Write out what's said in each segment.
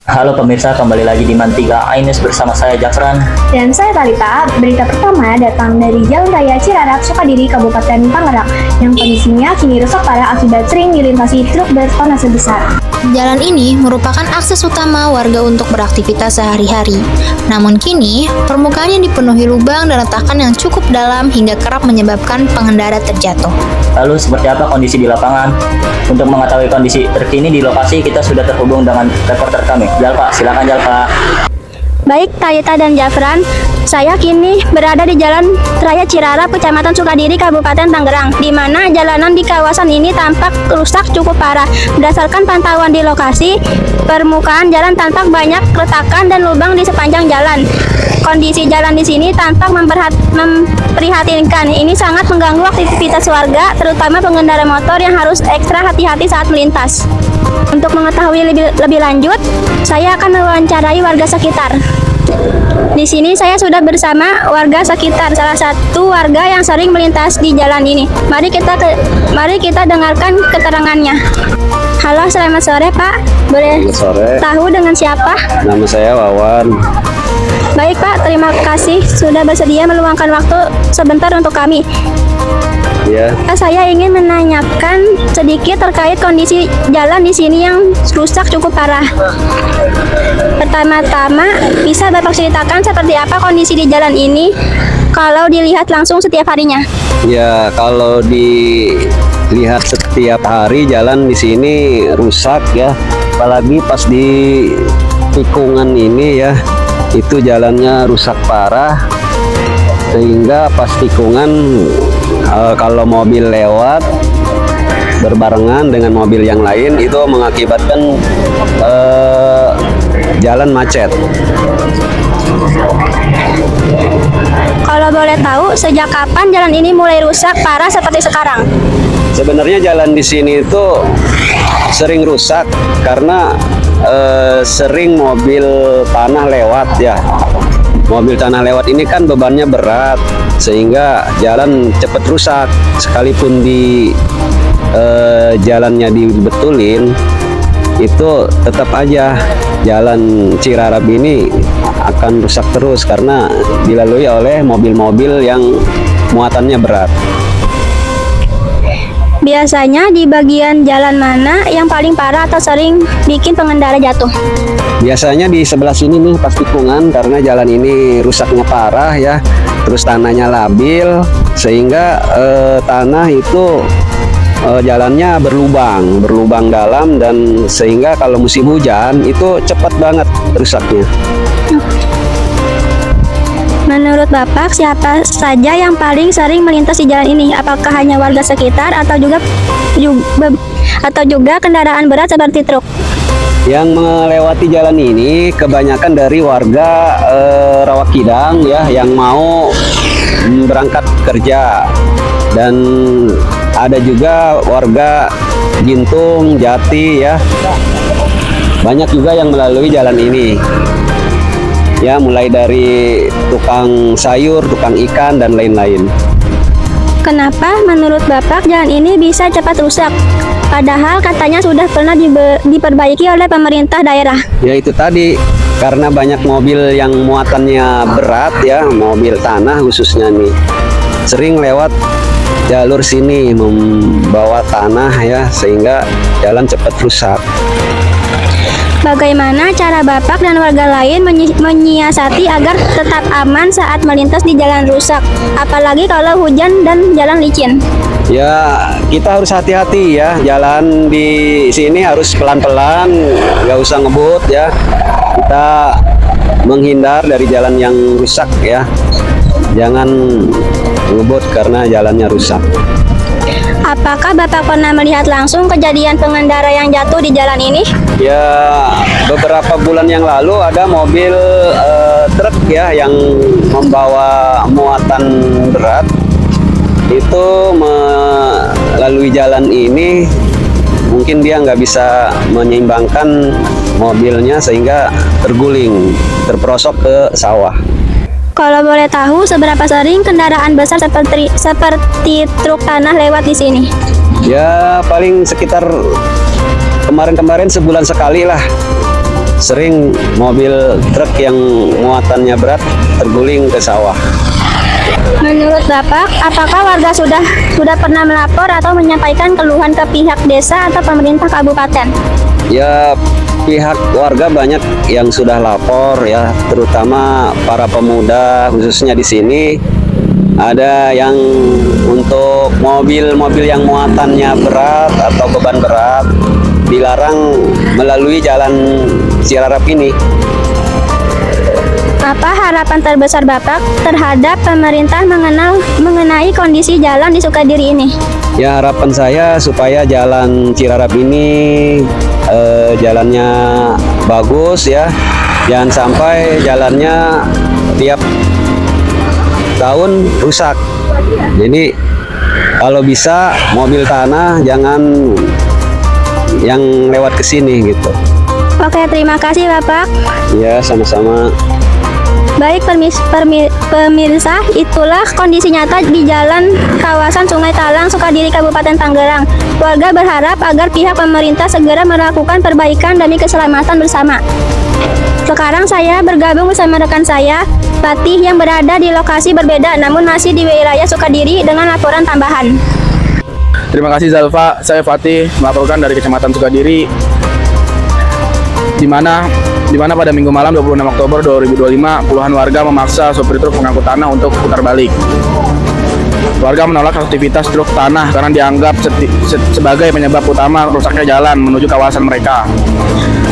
Halo pemirsa, kembali lagi di Man3 Ainus bersama saya Jafran. Dan saya Talita. Berita pertama datang dari Jalan Raya Cirarap, Sukadiri, Kabupaten Tangerang, yang kondisinya kini rusak parah akibat sering dilintasi truk bertonase besar. Jalan ini merupakan akses utama warga untuk beraktivitas sehari-hari. Namun kini, permukaannya dipenuhi lubang dan retakan yang cukup dalam hingga kerap menyebabkan pengendara terjatuh. Lalu seperti apa kondisi di lapangan? Untuk mengetahui kondisi terkini di lokasi, kita sudah terhubung dengan reporter kami. Jalpa, silakan Jalpa. Baik, Talita dan Jafran, saya kini berada di Jalan Raya Cirarap, Kecamatan Sukadiri, Kabupaten Tangerang, di mana jalanan di kawasan ini tampak rusak cukup parah. Berdasarkan pantauan di lokasi, permukaan jalan tampak banyak retakan dan lubang di sepanjang jalan. Kondisi jalan di sini tampak memprihatinkan. Ini sangat mengganggu aktivitas warga, terutama pengendara motor yang harus ekstra hati-hati saat melintas. Untuk mengetahui lebih lanjut, saya akan mewawancarai warga sekitar. Di sini saya sudah bersama warga sekitar, salah satu warga yang sering melintas di jalan ini. Mari kita dengarkan keterangannya. Halo, selamat sore Pak. Boleh Selamat sore. tahu dengan siapa? Nama saya Wawan. Baik Pak, terima kasih sudah bersedia meluangkan waktu sebentar untuk kami. Ya, Saya ingin menanyakan sedikit terkait kondisi jalan di sini yang rusak cukup parah. Pertama-tama, bisa Bapak ceritakan seperti apa kondisi di jalan ini kalau dilihat langsung setiap harinya? ya kalau dilihat setiap hari jalan di sini rusak ya, apalagi pas di tikungan ini ya, itu jalannya rusak parah sehingga pas tikungan kalau mobil lewat berbarengan dengan mobil yang lain itu mengakibatkan jalan macet. Kalau boleh tahu, sejak kapan jalan ini mulai rusak parah seperti sekarang? Sebenarnya jalan di sini itu sering rusak karena sering mobil tanah lewat ya. Mobil tanah lewat ini kan bebannya berat sehingga jalan cepat rusak. Sekalipun di jalannya dibetulin, itu tetap aja jalan Cirarap ini akan rusak terus karena dilalui oleh mobil-mobil yang muatannya berat. Biasanya di bagian jalan mana yang paling parah atau sering bikin pengendara jatuh? Biasanya di sebelah sini nih pas tikungan karena jalan ini rusaknya parah ya, terus tanahnya labil sehingga tanah itu jalannya berlubang dalam dan sehingga kalau musim hujan itu cepat banget rusaknya. Menurut Bapak, siapa saja yang paling sering melintas di jalan ini? Apakah hanya warga sekitar atau juga kendaraan berat seperti truk? Yang melewati jalan ini kebanyakan dari warga Rawakidang ya, yang mau berangkat kerja, dan ada juga warga Gintung, Jati ya. Banyak juga yang melalui jalan ini. Ya, mulai dari tukang sayur, tukang ikan, dan lain-lain. Kenapa menurut Bapak jalan ini bisa cepat rusak? Padahal katanya sudah pernah diperbaiki oleh pemerintah daerah. Ya itu tadi, karena banyak mobil yang muatannya berat ya, mobil tanah khususnya nih, sering lewat jalur sini membawa tanah ya, sehingga jalan cepat rusak. Bagaimana cara Bapak dan warga lain menyiasati agar tetap aman saat melintas di jalan rusak, apalagi kalau hujan dan jalan licin? Ya, kita harus hati-hati ya, jalan di sini harus pelan-pelan, nggak usah ngebut ya. Kita menghindar dari jalan yang rusak ya, jangan ngebut karena jalannya rusak. Apakah Bapak pernah melihat langsung kejadian pengendara yang jatuh di jalan ini? Ya, beberapa bulan yang lalu ada mobil truk ya yang membawa muatan berat itu melalui jalan ini, mungkin dia nggak bisa menyeimbangkan mobilnya sehingga terguling, terperosok ke sawah. Kalau boleh tahu, seberapa sering kendaraan besar seperti truk tanah lewat di sini? Ya paling sekitar kemarin-kemarin sebulan sekali lah. sering mobil truk yang muatannya berat terguling ke sawah. Menurut Bapak, apakah warga sudah pernah melapor atau menyampaikan keluhan ke pihak desa atau pemerintah kabupaten? Ya, pihak warga banyak yang sudah lapor ya, terutama para pemuda khususnya di sini. Ada yang untuk mobil-mobil yang muatannya berat atau beban berat dilarang melalui jalan Cirarap ini. Apa harapan terbesar Bapak terhadap pemerintah mengenai kondisi jalan di Sukadiri ini? Ya, harapan saya supaya jalan Cirarap ini jalannya bagus ya. Jangan sampai jalannya tiap tahun rusak. Jadi kalau bisa mobil tanah jangan yang lewat ke sini gitu. Oke, terima kasih Bapak. Ya, sama-sama. Baik pemirsa, itulah kondisi nyata di jalan kawasan Sungai Talang, Sukadiri, Kabupaten Tangerang. Warga berharap agar pihak pemerintah segera melakukan perbaikan demi keselamatan bersama. Sekarang saya bergabung bersama rekan saya, Fatih, yang berada di lokasi berbeda namun masih di wilayah Sukadiri dengan laporan tambahan. Terima kasih Zalfa, saya Fatih melaporkan dari Kecamatan Sukadiri, di mana pada Minggu malam 26 Oktober 2025 puluhan warga memaksa sopir truk pengangkut tanah untuk putar balik. Warga menolak aktivitas truk tanah karena dianggap sebagai penyebab utama rusaknya jalan menuju kawasan mereka.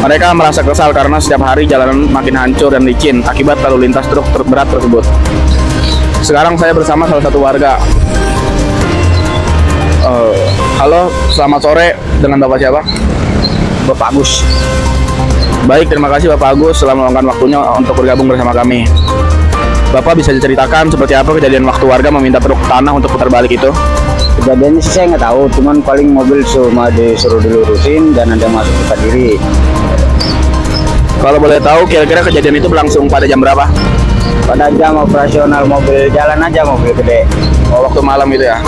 Mereka merasa kesal karena setiap hari jalanan makin hancur dan licin akibat lalu lintas truk berat tersebut. Sekarang saya bersama salah satu warga. Halo, selamat sore. Dengan Bapak siapa? Bapak Agus. Baik, terima kasih Bapak Agus telah meluangkan waktunya untuk bergabung bersama kami. Bapak bisa diceritakan seperti apa kejadian waktu warga meminta truk tanah untuk putar balik itu? Kejadiannya sih saya nggak tahu, cuman paling mobil cuma disuruh dilurusin dan ada masuk ke diri. Kalau boleh tahu, kira-kira kejadian itu berlangsung pada jam berapa? Pada jam operasional mobil jalan aja, mobil gede. Oh, waktu malam itu ya?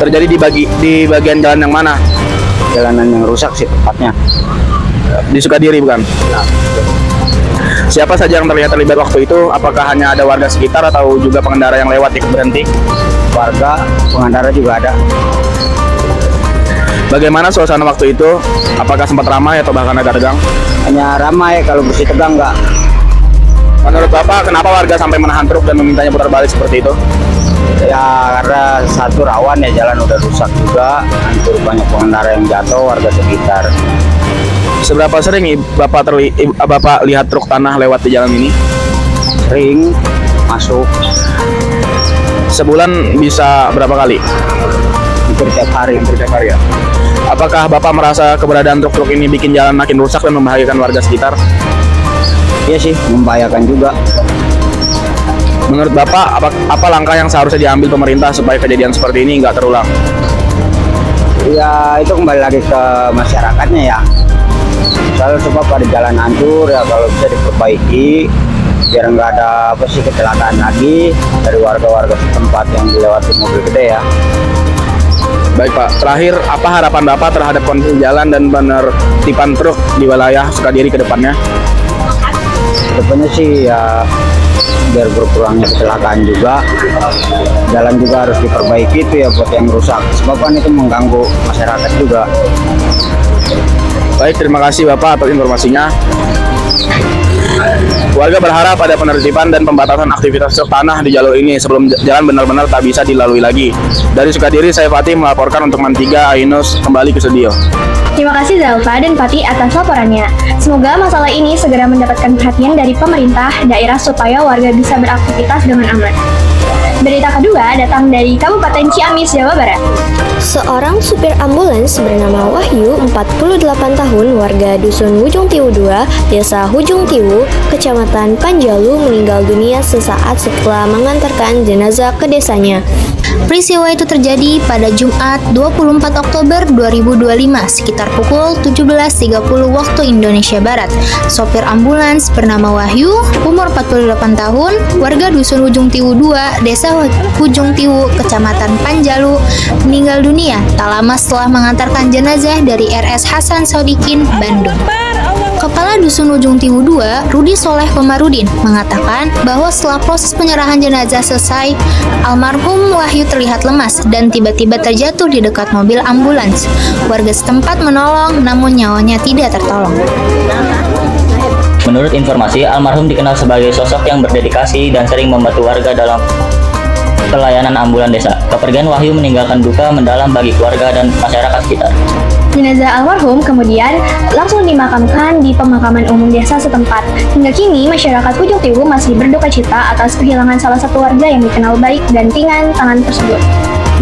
Terjadi di bagian jalan yang mana? Jalanan yang rusak sih tepatnya. Di Sukadiri bukan? Nah, Siapa saja yang terlibat waktu itu? Apakah hanya ada warga sekitar atau juga pengendara yang lewat ikut berhenti? warga, pengendara juga ada. Bagaimana suasana waktu itu? Apakah sempat ramai atau bahkan agak tegang? Hanya ramai, kalau bersih tegang nggak. Menurut Bapak, kenapa warga sampai menahan truk dan memintanya putar balik seperti itu? Ya karena satu rawan ya, jalan udah rusak juga, hancur, banyak pengendara yang jatuh, warga sekitar. Seberapa sering Bapak lihat truk tanah lewat di jalan ini? Sering masuk, Sebulan bisa berapa kali? hampir tiap hari. Ya. Apakah Bapak merasa keberadaan truk-truk ini bikin jalan makin rusak dan membahayakan warga sekitar? Iya sih, membahayakan juga. Menurut Bapak, apa langkah yang seharusnya diambil pemerintah supaya kejadian seperti ini nggak terulang? Ya itu kembali lagi ke masyarakatnya ya. Soalnya sebab pada jalan hancur ya, kalau bisa diperbaiki biar nggak ada kecelakaan lagi dari warga-warga setempat yang dilewati mobil gede ya. Baik Pak, terakhir apa harapan Bapak terhadap kondisi jalan dan penertiban truk di wilayah Sukadiri ke depannya? Kedepannya sih ya biar berkurangnya kecelakaan juga, jalan juga harus diperbaiki itu ya buat yang rusak, sebab kan itu mengganggu masyarakat juga. Baik, terima kasih Bapak atas informasinya. Warga berharap ada penertiban dan pembatasan aktivitas truk tanah di jalur ini sebelum jalan benar-benar tak bisa dilalui lagi. Dari Sukadiri, saya Fatih melaporkan untuk Man3 Ainus kembali ke studio. Terima kasih Zalfa dan Fatih atas laporannya. Semoga masalah ini segera mendapatkan perhatian dari pemerintah daerah supaya warga bisa beraktivitas dengan aman. Berita kedua datang dari Kabupaten Ciamis, Jawa Barat. Seorang supir ambulans bernama Wahyu, 48 tahun, warga Dusun Hujung Tiwu 2, Desa Hujung Tiwu, Kecamatan Panjalu, meninggal dunia sesaat setelah mengantarkan jenazah ke desanya. Peristiwa itu terjadi pada Jumat 24 Oktober 2025 sekitar pukul 17.30 waktu Indonesia Barat. Sopir ambulans bernama Wahyu, umur 48 tahun, warga Dusun Hujung Tiwu 2, Desa Hujung Tiwu, Kecamatan Panjalu, meninggal dunia tak lama setelah mengantarkan jenazah dari RS Hasan Sodikin, Bandung. Kepala Dusun Ujung Tiwu 2, Rudi Soleh Komarudin, mengatakan bahwa setelah proses penyerahan jenazah selesai, almarhum Wahyu terlihat lemas dan tiba-tiba terjatuh di dekat mobil ambulans. Warga setempat menolong, namun nyawanya tidak tertolong. Menurut informasi, almarhum dikenal sebagai sosok yang berdedikasi dan sering membantu warga dalam pelayanan ambulan desa. Kepergian Wahyu meninggalkan duka mendalam bagi keluarga dan masyarakat sekitar. Jenazah almarhum kemudian langsung dimakamkan di pemakaman umum desa setempat. Hingga kini, masyarakat Ujung Tiwu masih berduka cita atas kehilangan salah satu warga yang dikenal baik dan ringan tangan tersebut.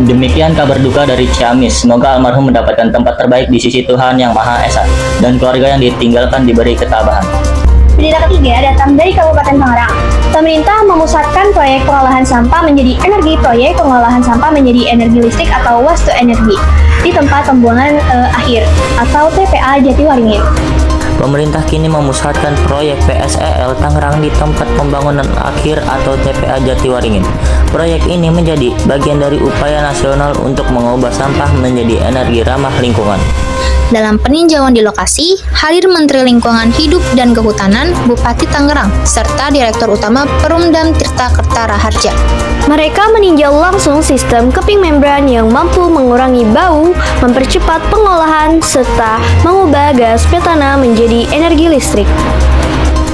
Demikian kabar duka dari Ciamis. Semoga almarhum mendapatkan tempat terbaik di sisi Tuhan Yang Maha Esa dan keluarga yang ditinggalkan diberi ketabahan. Berita ketiga datang dari Kabupaten Tangerang. Pemerintah memusatkan proyek pengolahan sampah menjadi energi, proyek pengolahan sampah menjadi energi listrik atau waste to energy di tempat pembuangan akhir atau TPA Jatiwaringin. Pemerintah kini memusatkan proyek PSEL Tangerang di tempat pembangunan akhir atau TPA Jatiwaringin. Proyek ini menjadi bagian dari upaya nasional untuk mengubah sampah menjadi energi ramah lingkungan. Dalam peninjauan di lokasi, hadir Menteri Lingkungan Hidup dan Kehutanan, Bupati Tangerang, serta Direktur Utama Perumdam Tirta Kerta Raharja. Mereka meninjau langsung sistem keping membran yang mampu mengurangi bau, mempercepat pengolahan, serta mengubah gas metana menjadi energi listrik.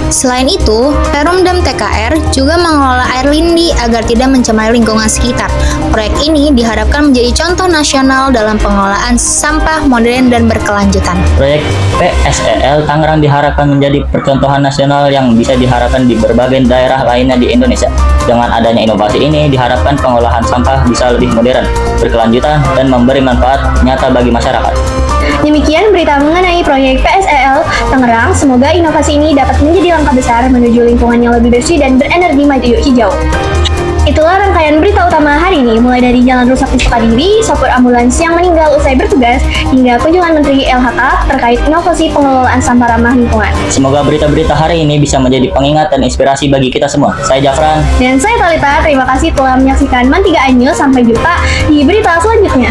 Selain itu, Perumdam TKR juga mengelola air lindi agar tidak mencemari lingkungan sekitar. Proyek ini diharapkan menjadi contoh nasional dalam pengelolaan sampah modern dan berkelanjutan. Proyek PSEL Tangerang diharapkan menjadi percontohan nasional yang bisa diharapkan di berbagai daerah lainnya di Indonesia. Dengan adanya inovasi ini, diharapkan pengolahan sampah bisa lebih modern, berkelanjutan, dan memberi manfaat nyata bagi masyarakat. Demikian berita mengenai proyek PSEL Tangerang. Semoga inovasi ini dapat menjadi langkah besar menuju lingkungan yang lebih bersih dan berenergi maju hijau. Itulah rangkaian berita utama hari ini, mulai dari jalan rusak di Sukadiri, sopir ambulans yang meninggal usai bertugas, hingga kunjungan Menteri LHK terkait inovasi pengelolaan sampah ramah lingkungan. Semoga berita-berita hari ini bisa menjadi pengingat dan inspirasi bagi kita semua. Saya Jafran. Dan saya Talita, terima kasih telah menyaksikan Man 3 News. Sampai jumpa di berita selanjutnya.